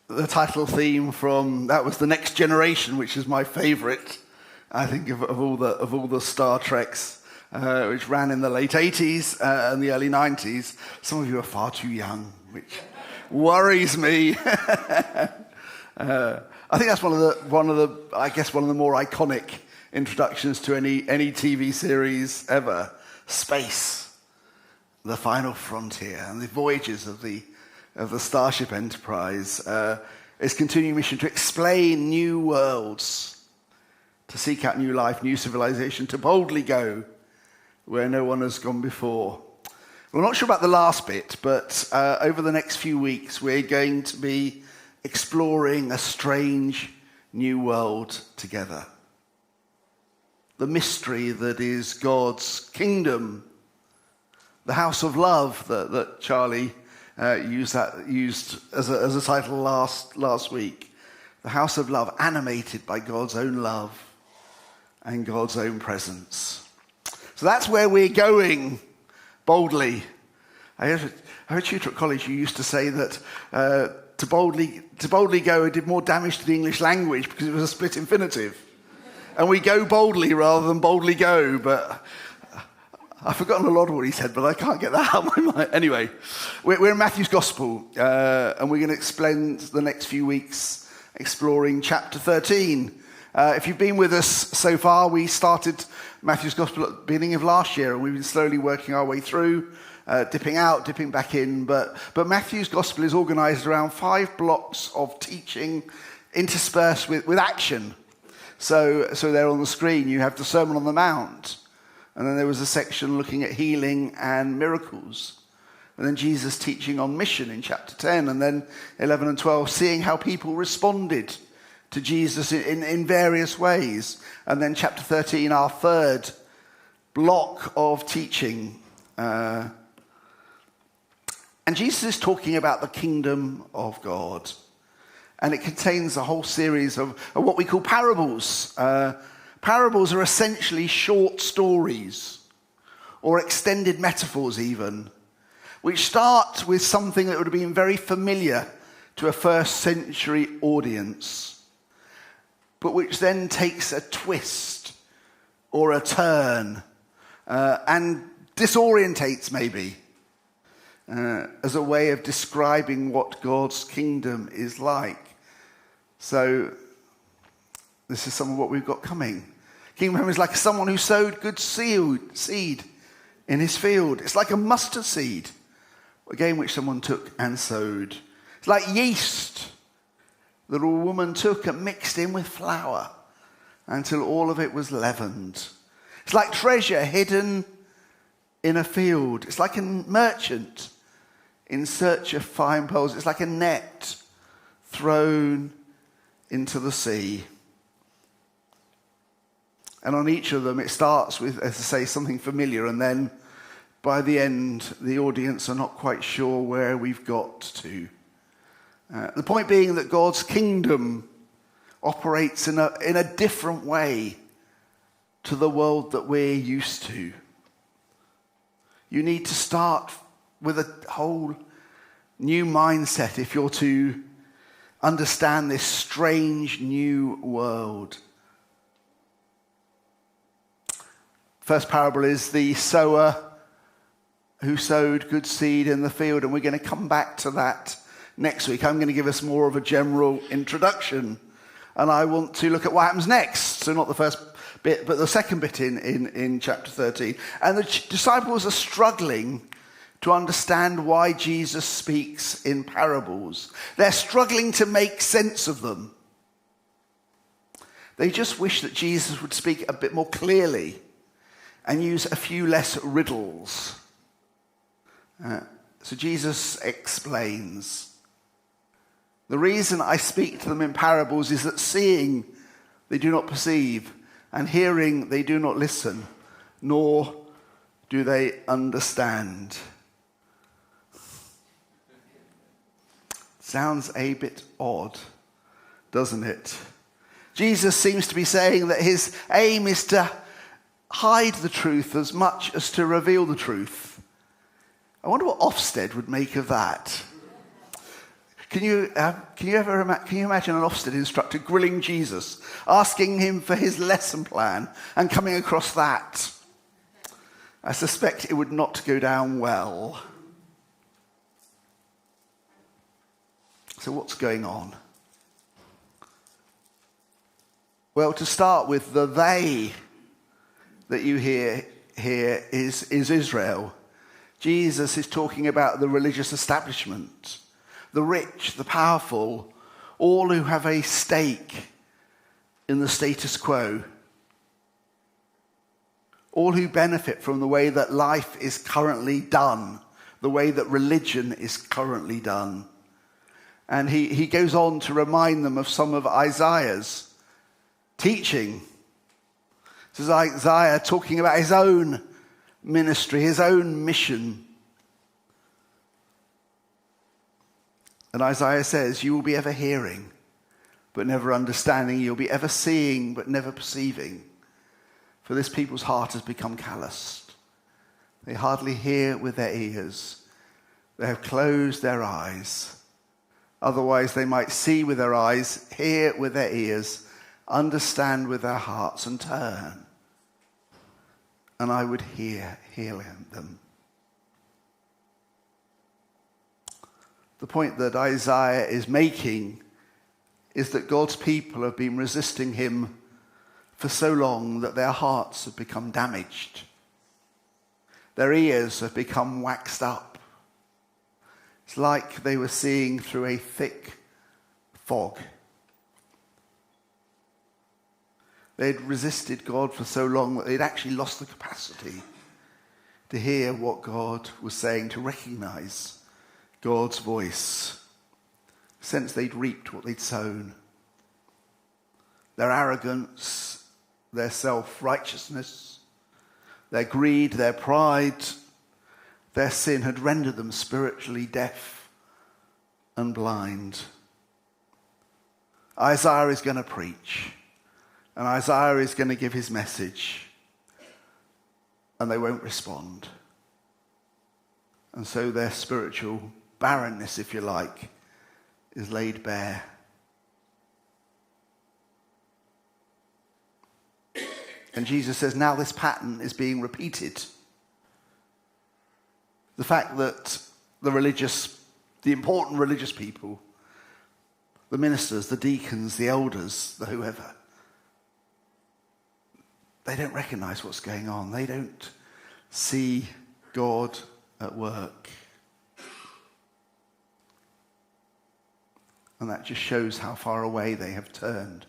the title theme from, that was The Next Generation, which is my favourite, I think, of all the Star Treks, which ran in the late 80s and the early 90s. Some of you are far too young, which worries me. I think that's one of the more iconic introductions to any TV series ever. Space, the final frontier, and the voyages of the Starship Enterprise. Its continuing mission to explain new worlds, to seek out new life, new civilization, to boldly go where no one has gone before. We're not sure about the last bit, but over the next few weeks we're going to be exploring a strange new world together. The mystery that is God's kingdom, the house of love that Charlie used as a title last week. The house of love, animated by God's own love and God's own presence. So that's where we're going, boldly. I heard a tutor at college who used to say that to boldly go did more damage to the English language because it was a split infinitive. And we go boldly rather than boldly go, but I've forgotten a lot of what he said, but I can't get that out of my mind. Anyway, we're in Matthew's Gospel, and we're going to spend the next few weeks exploring chapter 13. If you've been with us so far, we started Matthew's Gospel at the beginning of last year, and we've been slowly working our way through, dipping out, dipping back in. But Matthew's Gospel is organised around 5 blocks of teaching interspersed with action. So there on the screen, you have the Sermon on the Mount. And then there was a section looking at healing and miracles. And then Jesus teaching on mission in chapter 10. And then 11 and 12, seeing how people responded to Jesus in various ways. And then chapter 13, our third block of teaching. And Jesus is talking about the kingdom of God. And it contains a whole series of what we call parables. Parables are essentially short stories, or extended metaphors even, which start with something that would have been very familiar to a first century audience, but which then takes a twist or a turn and disorientates maybe as a way of describing what God's kingdom is like. So this is some of what we've got coming. Kingdom is like someone who sowed good seed in his field. It's like a mustard seed, again, which someone took and sowed. It's like yeast that a woman took and mixed in with flour until all of it was leavened. It's like treasure hidden in a field. It's like a merchant in search of fine pearls. It's like a net thrown into the sea. And on each of them, it starts with, as I say, something familiar. And then by the end, the audience are not quite sure where we've got to. The point being that God's kingdom operates in a different way to the world that we're used to. You need to start with a whole new mindset if you're to understand this strange new world. First parable is the sower who sowed good seed in the field, and we're going to come back to that next week. I'm going to give us more of a general introduction, and I want to look at what happens next. So not the first bit, but the second bit in chapter 13. And the disciples are struggling to understand why Jesus speaks in parables. They're struggling to make sense of them. They just wish that Jesus would speak a bit more clearly and use a few less riddles. So Jesus explains. The reason I speak to them in parables is that seeing they do not perceive, and hearing they do not listen, nor do they understand. Sounds a bit odd, doesn't it? Jesus seems to be saying that his aim is to hide the truth as much as to reveal the truth. I wonder what Ofsted would make of that. Can you imagine an Ofsted instructor grilling Jesus, asking him for his lesson plan and coming across that? I suspect it would not go down well. So what's going on? Well, to start with, the they that you hear here is Israel. Jesus is talking about the religious establishment, the rich, the powerful, all who have a stake in the status quo, all who benefit from the way that life is currently done, the way that religion is currently done. And he goes on to remind them of some of Isaiah's teaching. This is Isaiah talking about his own ministry, his own mission. And Isaiah says, you will be ever hearing, but never understanding. You'll be ever seeing, but never perceiving. For this people's heart has become calloused. They hardly hear with their ears. They have closed their eyes. Otherwise, they might see with their eyes, hear with their ears, understand with their hearts, and turn. And I would heal them. The point that Isaiah is making is that God's people have been resisting him for so long that their hearts have become damaged. Their ears have become waxed up. It's like they were seeing through a thick fog. They'd resisted God for so long that they'd actually lost the capacity to hear what God was saying, to recognize God's voice, since they'd reaped what they'd sown. Their arrogance, their self-righteousness, their greed, their pride, their sin had rendered them spiritually deaf and blind. Isaiah is going to preach, and Isaiah is going to give his message, and they won't respond. And so their spiritual barrenness, if you like, is laid bare. And Jesus says now this pattern is being repeated. The fact that the important religious people, the ministers, the deacons, the elders, the whoever, they don't recognize what's going on. They don't see God at work. And that just shows how far away they have turned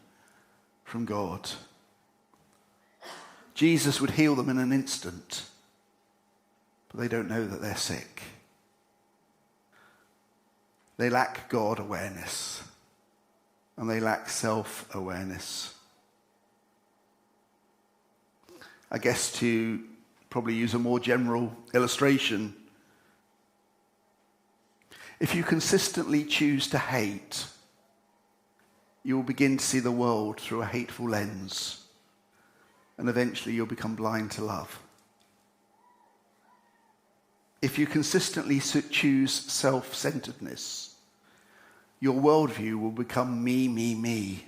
from God. Jesus would heal them in an instant, but they don't know that they're sick. They lack God awareness, and they lack self-awareness. I guess to probably use a more general illustration, if you consistently choose to hate, you will begin to see the world through a hateful lens, and eventually you'll become blind to love. If you consistently choose self-centeredness, your worldview will become me, me, me.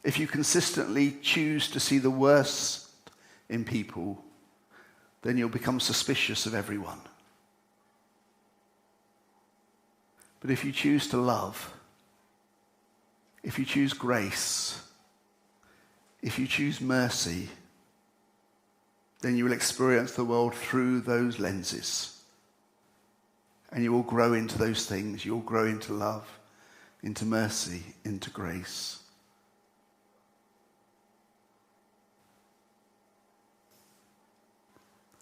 If you consistently choose to see the worst in people, then you'll become suspicious of everyone. But if you choose to love, if you choose grace, if you choose mercy, then you will experience the world through those lenses. And you will grow into those things. You will grow into love, into mercy, into grace.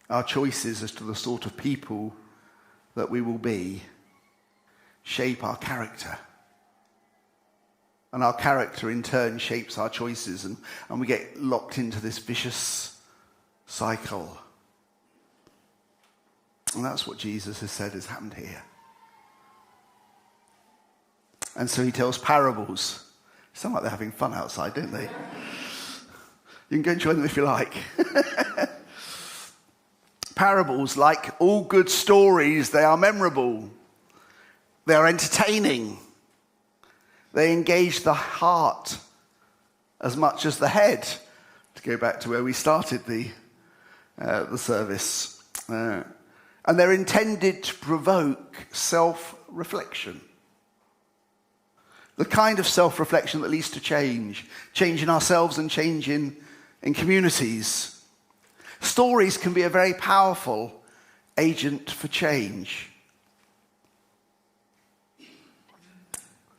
Our choices as to the sort of people that we will be shape our character. And our character in turn shapes our choices, and we get locked into this vicious cycle. And that's what Jesus has said has happened here. And so he tells parables. Sound like they're having fun outside, don't they? You can go and join them if you like. Parables, like all good stories, they are memorable. They are entertaining. They engage the heart as much as the head, to go back to where we started the service. And they're intended to provoke self-reflection. The kind of self-reflection that leads to change in ourselves and change in communities. Stories can be a very powerful agent for change.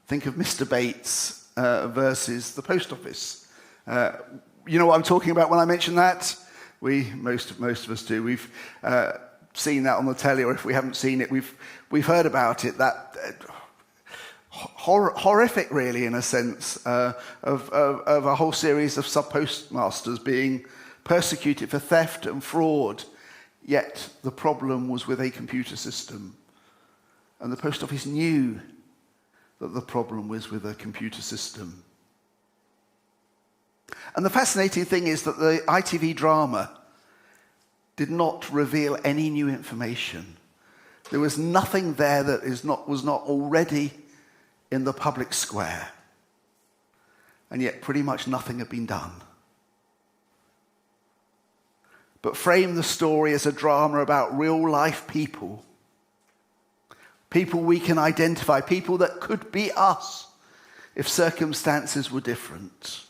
Think of Mr. Bates versus the post office. You know what I'm talking about when I mention that? Most of us do. We've seen that on the telly, or if we haven't seen it, we've heard about it. That horrific, really, in a sense, of a whole series of sub-postmasters being persecuted for theft and fraud, yet the problem was with a computer system. And the post office knew that the problem was with a computer system. And the fascinating thing is that the ITV drama did not reveal any new information. There was nothing there that was not already in the public square. And yet pretty much nothing had been done. But frame the story as a drama about real-life people. People we can identify, people that could be us if circumstances were different.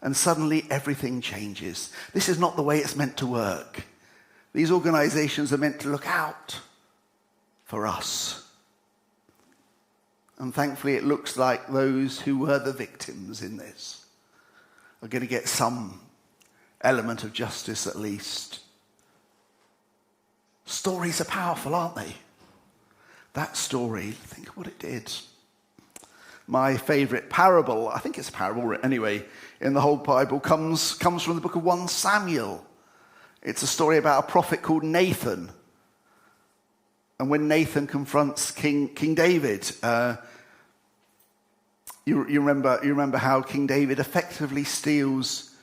And suddenly everything changes. This is not the way it's meant to work. These organizations are meant to look out for us. And thankfully it looks like those who were the victims in this are going to get some element of justice at least. Stories are powerful, aren't they? That story, think of what it did. My favorite parable, I think it's a parable anyway, in the whole Bible comes from the book of 1 Samuel. It's a story about a prophet called Nathan. And when Nathan confronts King David, you remember how King David effectively steals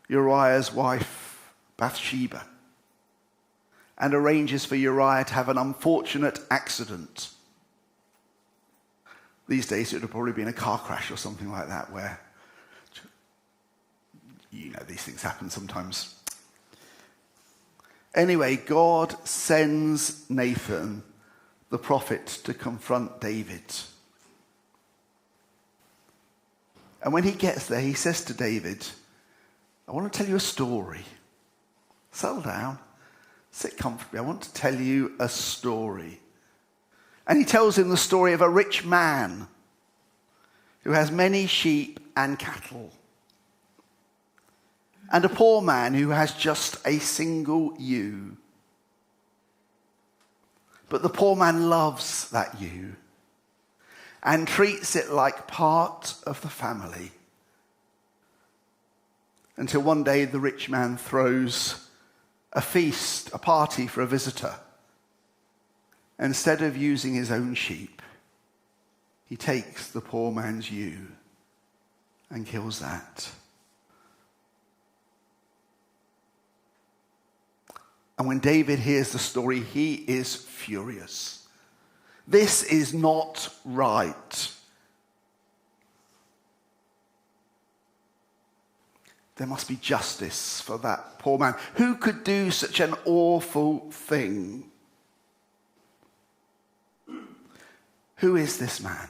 Uriah's wife, Bathsheba, and arranges for Uriah to have an unfortunate accident. These days it would have probably been a car crash or something like that, where, you know, these things happen sometimes. Anyway, God sends Nathan, the prophet, to confront David. And when he gets there, he says to David, I want to tell you a story. Settle down. Sit comfortably. I want to tell you a story. And he tells him the story of a rich man who has many sheep and cattle, and a poor man who has just a single ewe. But the poor man loves that ewe and treats it like part of the family. Until one day the rich man throws a feast, a party for a visitor. Instead of using his own sheep, he takes the poor man's ewe and kills that. And when David hears the story, he is furious. This is not right. There must be justice for that poor man. Who could do such an awful thing? Who is this man?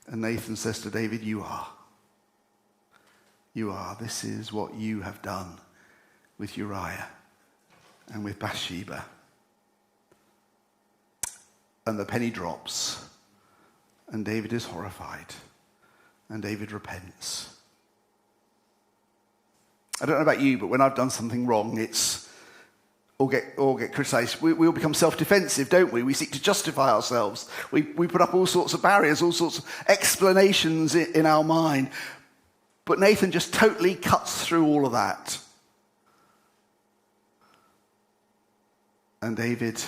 And Nathan says to David, you are. You are. This is what you have done with Uriah and with Bathsheba. And the penny drops. And David is horrified. And David repents. I don't know about you, but when I've done something wrong, or get criticized, we all become self-defensive, don't we? We seek to justify ourselves. We put up all sorts of barriers, all sorts of explanations in our mind. But Nathan just totally cuts through all of that. And David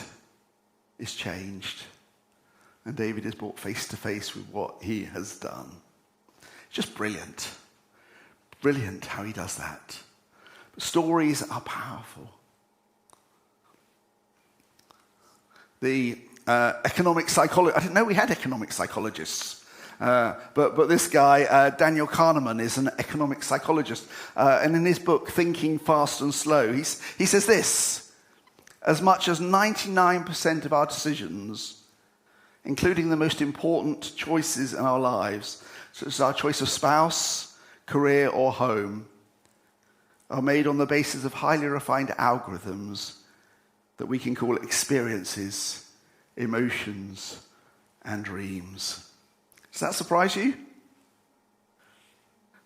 is changed. And David is brought face to face with what he has done. Just brilliant. Brilliant how he does that. Stories are powerful. The economic psychologist, I didn't know we had economic psychologists, but this guy, Daniel Kahneman, is an economic psychologist. And in his book, Thinking Fast and Slow, he says this: as much as 99% of our decisions, including the most important choices in our lives, such as our choice of spouse, career, or home, are made on the basis of highly refined algorithms that we can call experiences, emotions, and dreams. Does that surprise you?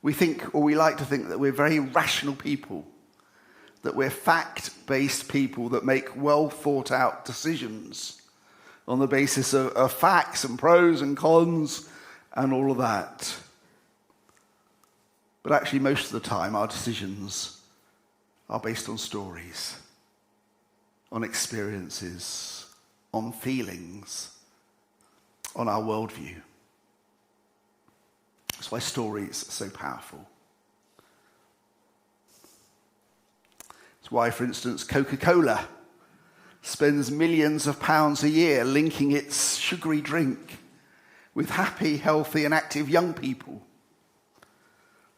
We think, or we like to think, that we're very rational people, that we're fact-based people that make well-thought-out decisions on the basis of facts and pros and cons and all of that. But actually, most of the time, our decisions are based on stories, on experiences, on feelings, on our worldview. That's why stories are so powerful. It's why, for instance, Coca-Cola spends millions of pounds a year linking its sugary drink with happy, healthy, and active young people,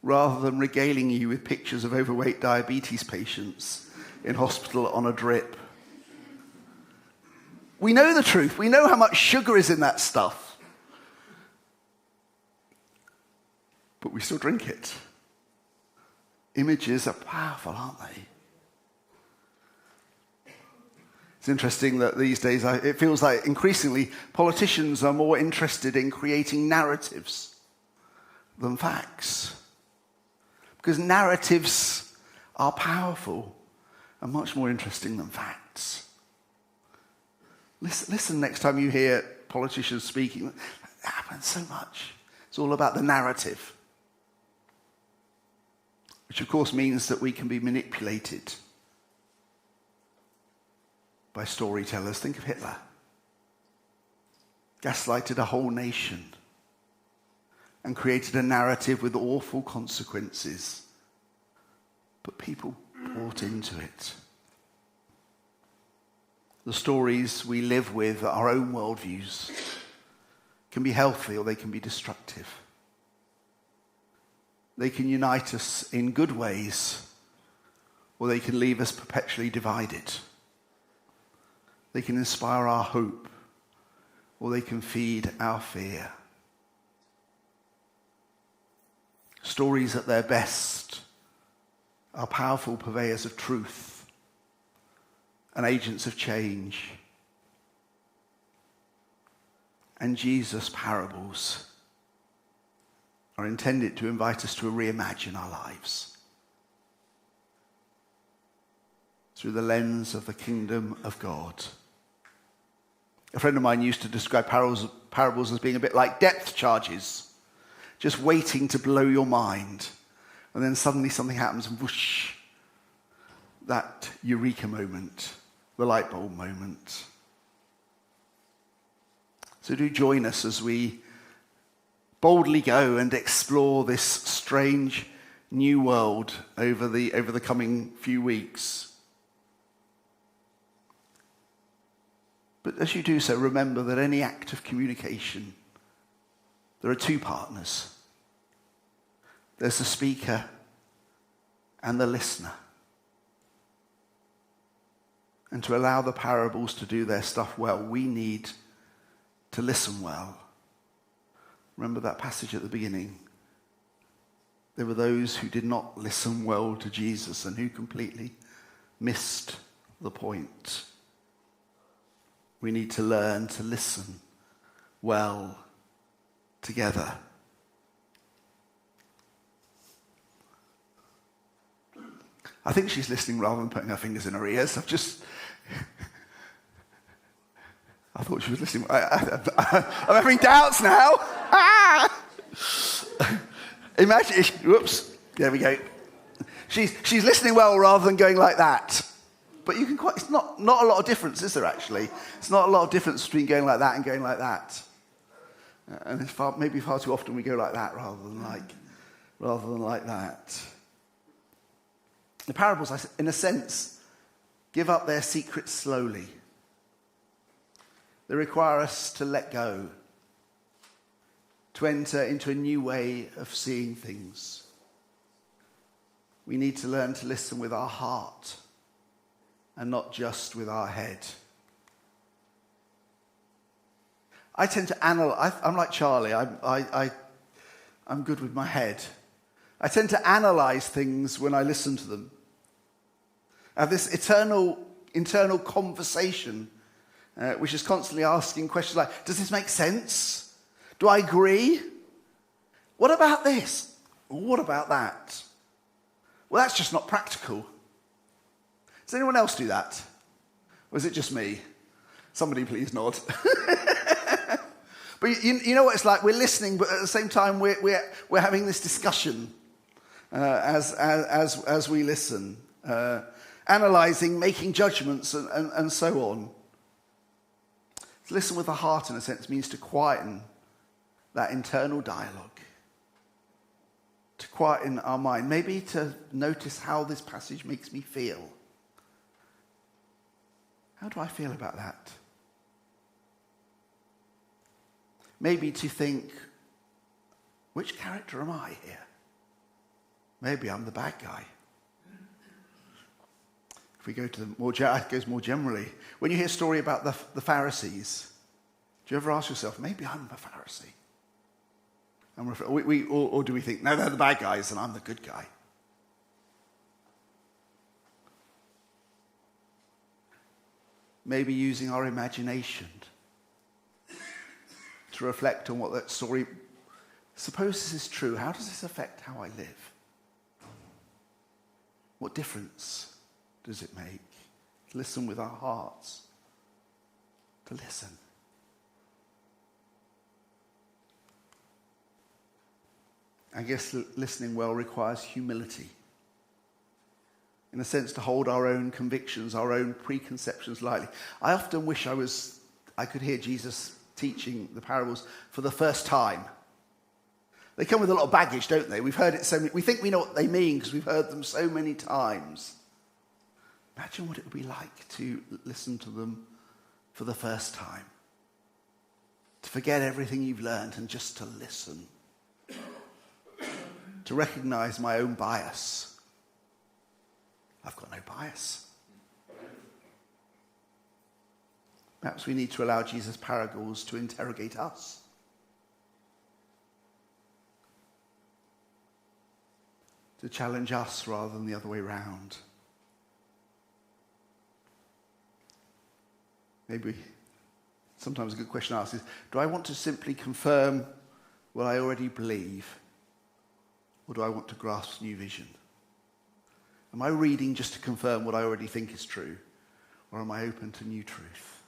rather than regaling you with pictures of overweight diabetes patients in hospital on a drip. We know the truth. We know how much sugar is in that stuff. But we still drink it. Images are powerful, aren't they? It's interesting that these days it feels like increasingly politicians are more interested in creating narratives than facts. Because narratives are powerful and much more interesting than facts. Listen next time you hear politicians speaking. It happens so much. It's all about the narrative. Which of course means that we can be manipulated by storytellers. Think of Hitler. Gaslighted a whole nation and created a narrative with awful consequences. But people bought into it. The stories we live with, our own worldviews, can be healthy or they can be destructive. They can unite us in good ways, or they can leave us perpetually divided. They can inspire our hope, or they can feed our fear. Stories at their best are powerful purveyors of truth and agents of change. And Jesus' parables are intended to invite us to reimagine our lives through the lens of the kingdom of God. A friend of mine used to describe parables as being a bit like depth charges, just waiting to blow your mind. And then suddenly something happens and whoosh, that eureka moment, the light bulb moment. So do join us as we boldly go and explore this strange new world over the coming few weeks. But as you do so, remember that any act of communication, there are two partners. There's the speaker and the listener. And to allow the parables to do their stuff well, we need to listen well. Remember that passage at the beginning? There were those who did not listen well to Jesus and who completely missed the point. We need to learn to listen well together. I think she's listening rather than putting her fingers in her ears. I thought she was listening. I'm having doubts now. Imagine, whoops, there we go. She's listening well rather than going like that. But you can it's not a lot of difference, is there actually? It's not a lot of difference between going like that and going like that. And it's maybe far too often we go like that rather than like that. The parables, in a sense, give up their secrets slowly. They require us to let go, to enter into a new way of seeing things. We need to learn to listen with our heart and not just with our head. I tend to analyze. I'm like Charlie. I'm good with my head. I tend to analyze things when I listen to them. I have this internal conversation, which is constantly asking questions like, does this make sense? Do I agree? What about this? What about that? Well, that's just not practical. Does anyone else do that? Or is it just me? Somebody please nod. But you know what it's like? We're listening, but at the same time we're having this discussion as we listen, analysing, making judgments, and so on. To listen with the heart, in a sense, means to quieten that internal dialogue, to quieten our mind, maybe to notice how this passage makes me feel. How do I feel about that? Maybe to think, which character am I here? Maybe I'm the bad guy. If we go to it goes more generally. When you hear a story about the Pharisees, do you ever ask yourself, maybe I'm a Pharisee? Or do we think, no, they're the bad guys and I'm the good guy? Maybe using our imagination to reflect on what that story, suppose this is true, how does this affect how I live? What difference does it make? To listen with our hearts. To listen. I guess listening well requires humility. In a sense, to hold our own convictions, our own preconceptions lightly. I often wish I could hear Jesus teaching the parables for the first time. They come with a lot of baggage, don't they? We've heard it so many. We think we know what they mean because we've heard them so many times. Imagine what it would be like to listen to them for the first time. To forget everything you've learned and just to listen. To recognize my own bias. I've got no bias. Perhaps we need to allow Jesus' parables to interrogate us. To challenge us rather than the other way round. Maybe sometimes a good question to ask is, do I want to simply confirm what I already believe? Or do I want to grasp new vision? Am I reading just to confirm what I already think is true? Or am I open to new truth?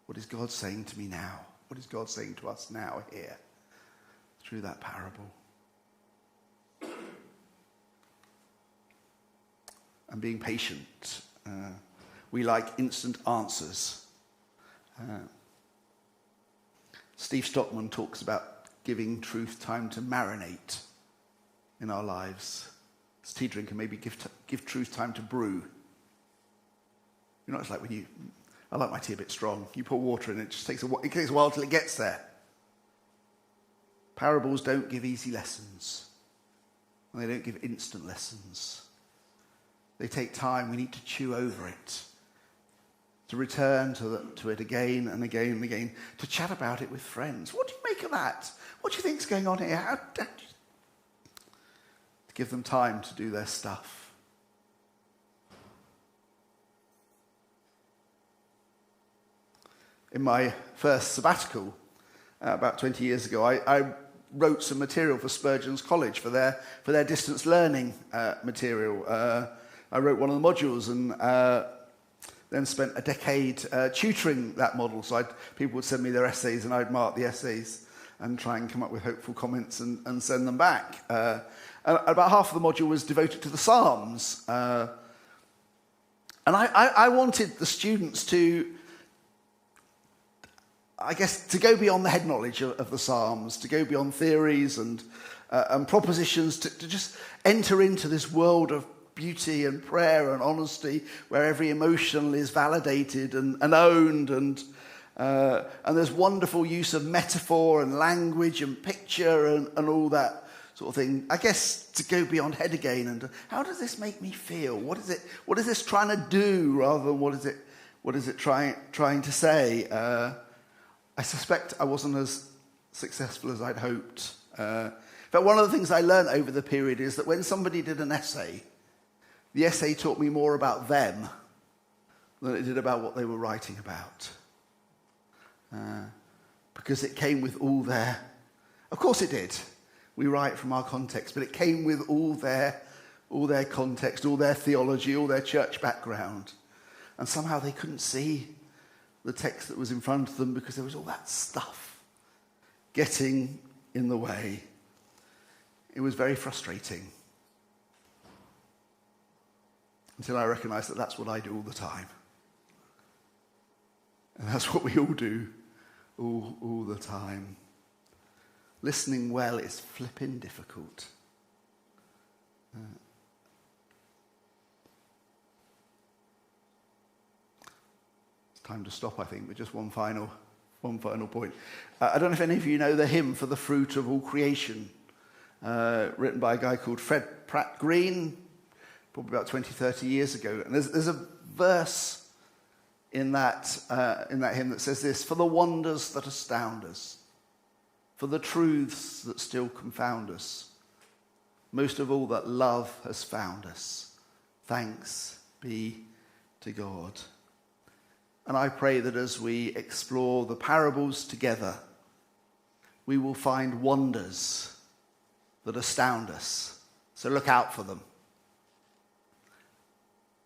What is God saying to me now? What is God saying to us now here through that parable? And being patient. We like instant answers. Steve Stockman talks about giving truth time to marinate in our lives. As tea drinker, maybe give truth time to brew. You know, it's like when I like my tea a bit strong. You put water in it, just takes a while till it gets there. Parables don't give easy lessons. And they don't give instant lessons. They take time. We need to chew over it. To return to it again and again and again. To chat about it with friends. What do you make of that? What do you think's going on here? To give them time to do their stuff. In my first sabbatical, about 20 years ago, I wrote some material for Spurgeon's College for their distance learning material. I wrote one of the modules and then spent a decade tutoring that model. So people would send me their essays and I'd mark the essays and try and come up with hopeful comments and send them back. And about half of the module was devoted to the Psalms. And I wanted the students to, I guess, to go beyond the head knowledge of the Psalms, to go beyond theories and propositions, to just enter into this world of beauty and prayer and honesty, where every emotion is validated and owned, and there's wonderful use of metaphor and language and picture and all that sort of thing. I guess to go beyond head again, and how does this make me feel? What is this trying to do rather than what is it trying to say? I suspect I wasn't as successful as I'd hoped. But one of the things I learned over the period is that when somebody did an essay, the essay taught me more about them than it did about what they were writing about. Because it came with all their... Of course it did. We write from our context, but it came with all their context, all their theology, all their church background. And somehow they couldn't see the text that was in front of them because there was all that stuff getting in the way. It was very frustrating until I recognized that that's what I do all the time. And that's what we all do all the time. Listening well is flipping difficult. It's time to stop, I think, but just one final point. I don't know if any of you know the hymn For the Fruit of All Creation, written by a guy called Fred Pratt Green, probably about 20, 30 years ago. And there's a verse in that hymn that says this: for the wonders that astound us, for the truths that still confound us, most of all that love has found us. Thanks be to God. And I pray that as we explore the parables together, we will find wonders that astound us. So look out for them.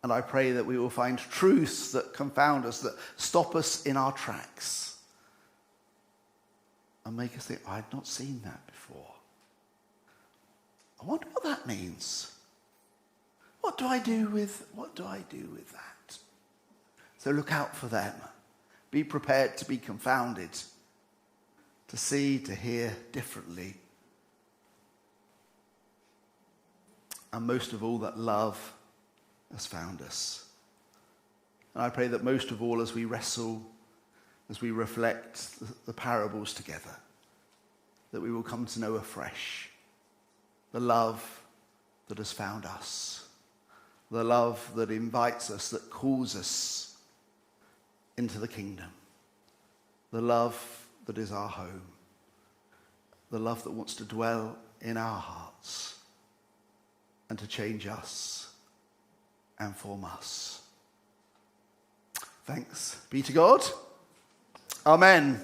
And I pray that we will find truths that confound us, that stop us in our tracks and make us think, I'd not seen that before. I wonder what that means. What do I do with that? So look out for them. Be prepared to be confounded, to see, to hear differently. And most of all, that love has found us. And I pray that most of all, as we wrestle, as we reflect the parables together, that we will come to know afresh the love that has found us, the love that invites us, that calls us into the kingdom, the love that is our home, the love that wants to dwell in our hearts and to change us and form us. Thanks be to God. Amen.